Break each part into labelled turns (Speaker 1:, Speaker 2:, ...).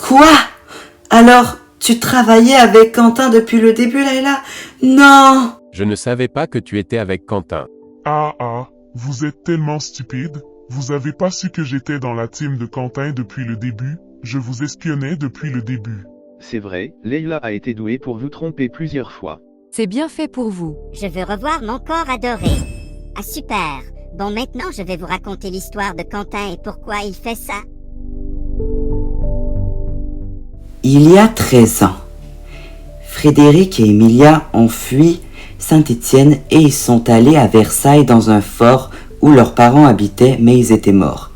Speaker 1: Quoi? Alors, tu travaillais avec Quentin depuis le début, Layla? Non!
Speaker 2: Je ne savais pas que tu étais avec Quentin.
Speaker 3: Ah, vous êtes tellement stupide. Vous avez pas su que j'étais dans la team de Quentin depuis le début. Je vous espionnais depuis le début.
Speaker 4: C'est vrai, Leila a été douée pour vous tromper plusieurs fois.
Speaker 5: C'est bien fait pour vous.
Speaker 6: Je veux revoir mon corps adoré. Ah super. Bon, maintenant je vais vous raconter l'histoire de Quentin et pourquoi il fait ça.
Speaker 1: Il y a 13 ans, Frédéric et Emilia ont fui Saint-Étienne et ils sont allés à Versailles dans un fort où leurs parents habitaient mais ils étaient morts.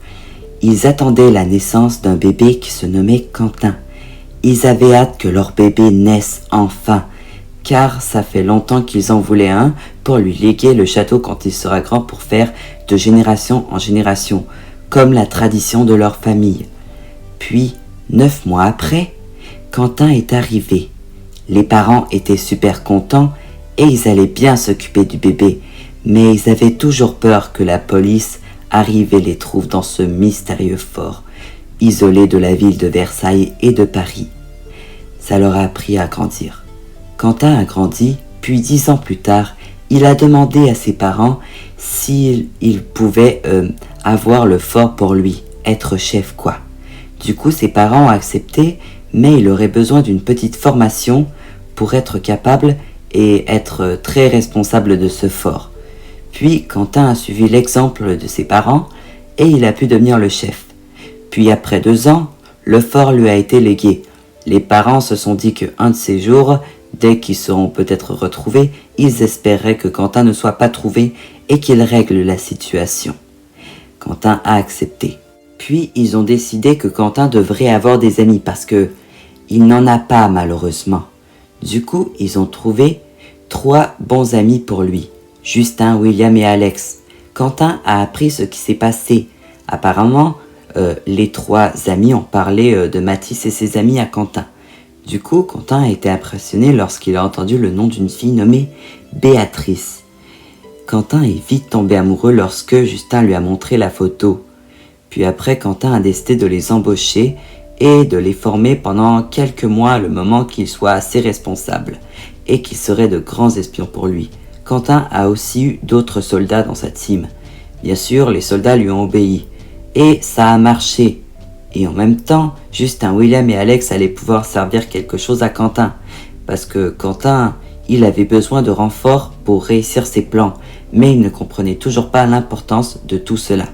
Speaker 1: Ils attendaient la naissance d'un bébé qui se nommait Quentin. Ils avaient hâte que leur bébé naisse enfin, car ça fait longtemps qu'ils en voulaient un pour lui léguer le château quand il sera grand pour faire de génération en génération, comme la tradition de leur famille. Puis, 9 mois après, Quentin est arrivé. Les parents étaient super contents et ils allaient bien s'occuper du bébé, mais ils avaient toujours peur que la police arrive et les trouve dans ce mystérieux fort, isolé de la ville de Versailles et de Paris. Ça leur a appris à grandir. Quentin a grandi, puis 10 ans plus tard, il a demandé à ses parents s'il pouvait avoir le fort pour lui, être chef quoi. Du coup, ses parents ont accepté, mais il aurait besoin d'une petite formation pour être capable et être très responsable de ce fort. Puis Quentin a suivi l'exemple de ses parents et il a pu devenir le chef. Puis après 2 ans, le fort lui a été légué. Les parents se sont dit qu'un de ces jours, dès qu'ils seront peut-être retrouvés, ils espéraient que Quentin ne soit pas trouvé et qu'il règle la situation. Quentin a accepté. Puis ils ont décidé que Quentin devrait avoir des amis parce que il n'en a pas malheureusement. Du coup, ils ont trouvé 3 bons amis pour lui, Justin, William et Alex. Quentin a appris ce qui s'est passé. Apparemment, les 3 amis ont parlé de Mathis et ses amis à Quentin. Du coup, Quentin a été impressionné lorsqu'il a entendu le nom d'une fille nommée Béatrice. Quentin est vite tombé amoureux lorsque Justin lui a montré la photo. Puis après, Quentin a décidé de les embaucher et de les former pendant quelques mois le moment qu'ils soient assez responsables et qu'ils seraient de grands espions pour lui. Quentin a aussi eu d'autres soldats dans sa team. Bien sûr, les soldats lui ont obéi et ça a marché. Et en même temps, Justin, William et Alex allaient pouvoir servir quelque chose à Quentin parce que Quentin, il avait besoin de renforts pour réussir ses plans, mais il ne comprenait toujours pas l'importance de tout cela.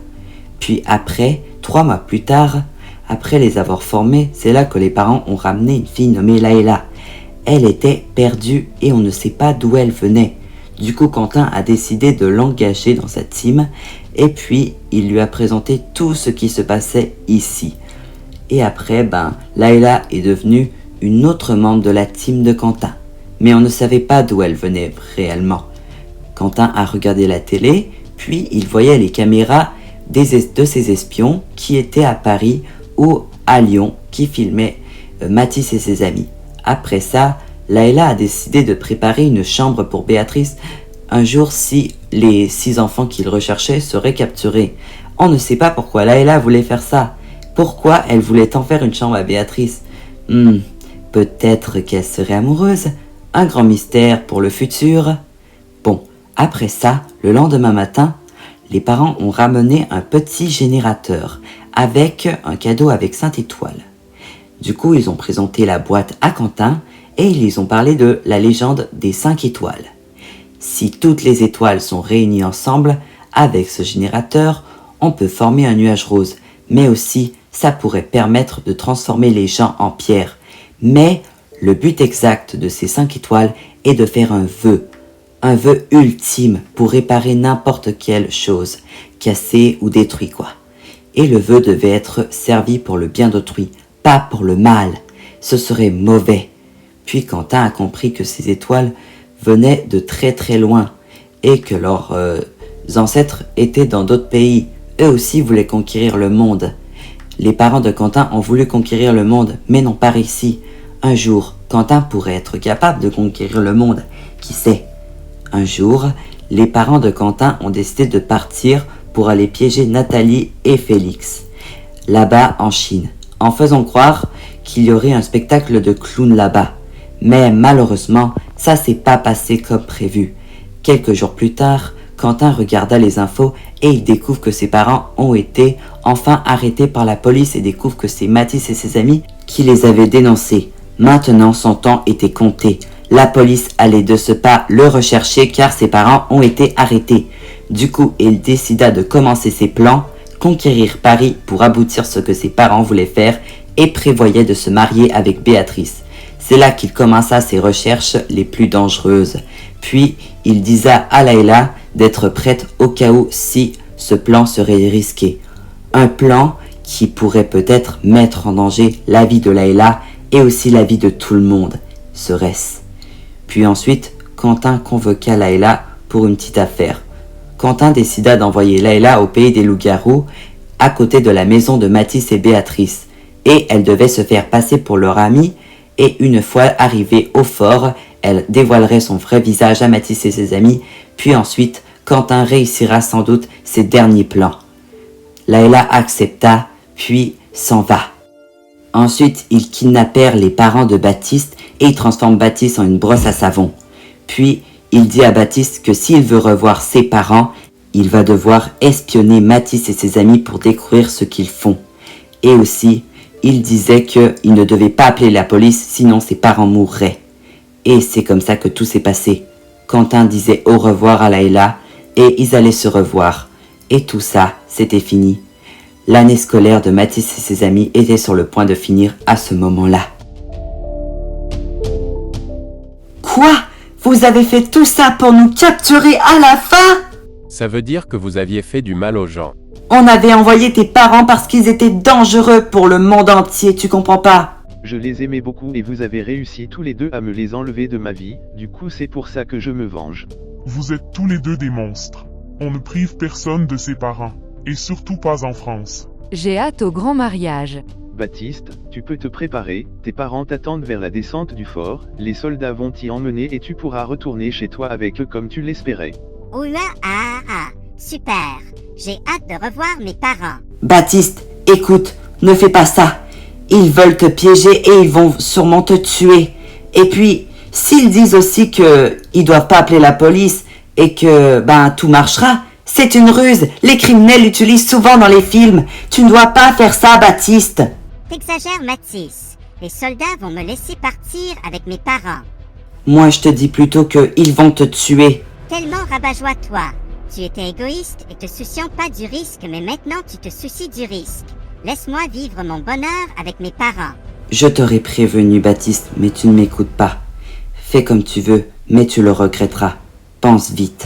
Speaker 1: Puis après, 3 mois plus tard, après les avoir formés, c'est là que les parents ont ramené une fille nommée Layla. Elle était perdue et on ne sait pas d'où elle venait. Du coup, Quentin a décidé de l'engager dans sa team et puis il lui a présenté tout ce qui se passait ici. Et après, Layla est devenue une autre membre de la team de Quentin. Mais on ne savait pas d'où elle venait réellement. Quentin a regardé la télé, puis il voyait les caméras de ses espions qui étaient à Paris ou à Lyon qui filmaient Mathis et ses amis. Après ça, Layla a décidé de préparer une chambre pour Béatrice un jour si les 6 enfants qu'il recherchait seraient capturés. On ne sait pas pourquoi Layla voulait faire ça. Pourquoi elle voulait en faire une chambre à Béatrice? Peut-être qu'elle serait amoureuse. Un grand mystère pour le futur. Bon, après ça, le lendemain matin, les parents ont ramené un petit générateur avec un cadeau avec 5 étoiles. Du coup, ils ont présenté la boîte à Quentin et ils ont parlé de la légende des 5 étoiles. Si toutes les étoiles sont réunies ensemble, avec ce générateur, on peut former un nuage rose, mais aussi ça pourrait permettre de transformer les gens en pierre. Mais le but exact de ces 5 étoiles est de faire un vœu ultime pour réparer n'importe quelle chose, cassée ou détruite quoi. Et le vœu devait être servi pour le bien d'autrui, pas pour le mal. Ce serait mauvais. Puis Quentin a compris que ces étoiles venaient de très très loin et que leurs ancêtres étaient dans d'autres pays. Eux aussi voulaient conquérir le monde. Les parents de Quentin ont voulu conquérir le monde, mais n'ont pas réussi. Un jour, Quentin pourrait être capable de conquérir le monde. Qui sait? Un jour, les parents de Quentin ont décidé de partir pour aller piéger Nathalie et Félix, là-bas en Chine, en faisant croire qu'il y aurait un spectacle de clown là-bas. Mais malheureusement, ça s'est pas passé comme prévu. Quelques jours plus tard, Quentin regarda les infos et il découvre que ses parents ont été enfin arrêtés par la police et découvre que c'est Mathis et ses amis qui les avaient dénoncés. Maintenant, son temps était compté. La police allait de ce pas le rechercher car ses parents ont été arrêtés. Du coup, il décida de commencer ses plans, conquérir Paris pour aboutir ce que ses parents voulaient faire et prévoyaient de se marier avec Béatrice. C'est là qu'il commença ses recherches les plus dangereuses. Puis, il disa à Layla d'être prête au cas où si ce plan serait risqué. Un plan qui pourrait peut-être mettre en danger la vie de Layla et aussi la vie de tout le monde. Serait-ce? Puis ensuite, Quentin convoqua Layla pour une petite affaire. Quentin décida d'envoyer Layla au pays des loups-garous, à côté de la maison de Mathis et Béatrice. Et elle devait se faire passer pour leur amie, et une fois arrivée au fort, elle dévoilerait son vrai visage à Mathis et ses amis, puis ensuite, Quentin réussira sans doute ses derniers plans. Layla accepta, puis s'en va. Ensuite, ils kidnappèrent les parents de Baptiste et ils transforment Baptiste en une brosse à savon. Puis, il dit à Baptiste que s'il veut revoir ses parents, il va devoir espionner Mathis et ses amis pour découvrir ce qu'ils font. Et aussi, il disait qu'il ne devait pas appeler la police, sinon ses parents mourraient. Et c'est comme ça que tout s'est passé. Quentin disait au revoir à Layla et ils allaient se revoir. Et tout ça, c'était fini. L'année scolaire de Mathis et ses amis était sur le point de finir à ce moment-là. Quoi? Vous avez fait tout ça pour nous capturer à la fin?
Speaker 2: Ça veut dire que vous aviez fait du mal aux gens.
Speaker 1: On avait envoyé tes parents parce qu'ils étaient dangereux pour le monde entier, tu comprends pas?
Speaker 4: Je les aimais beaucoup et vous avez réussi tous les deux à me les enlever de ma vie, du coup c'est pour ça que je me venge.
Speaker 3: Vous êtes tous les deux des monstres. On ne prive personne de ses parents. Et surtout pas en France.
Speaker 5: J'ai hâte au grand mariage.
Speaker 4: Baptiste, tu peux te préparer, tes parents t'attendent vers la descente du fort, les soldats vont t'y emmener et tu pourras retourner chez toi avec eux comme tu l'espérais.
Speaker 6: Oula, super. J'ai hâte de revoir mes parents.
Speaker 1: Baptiste, écoute, ne fais pas ça. Ils veulent te piéger et ils vont sûrement te tuer. Et puis, s'ils disent aussi qu'ils doivent pas appeler la police et que, tout marchera, c'est une ruse. Les criminels l'utilisent souvent dans les films. Tu ne dois pas faire ça, Baptiste.
Speaker 6: T'exagères, Mathis. Les soldats vont me laisser partir avec mes parents.
Speaker 1: Moi, je te dis plutôt qu'ils vont te tuer.
Speaker 6: Tellement rabat-joie, toi. Tu étais égoïste et te souciant pas du risque, mais maintenant tu te soucies du risque. Laisse-moi vivre mon bonheur avec mes parents.
Speaker 1: Je t'aurais prévenu, Baptiste, mais tu ne m'écoutes pas. Fais comme tu veux, mais tu le regretteras. Pense vite.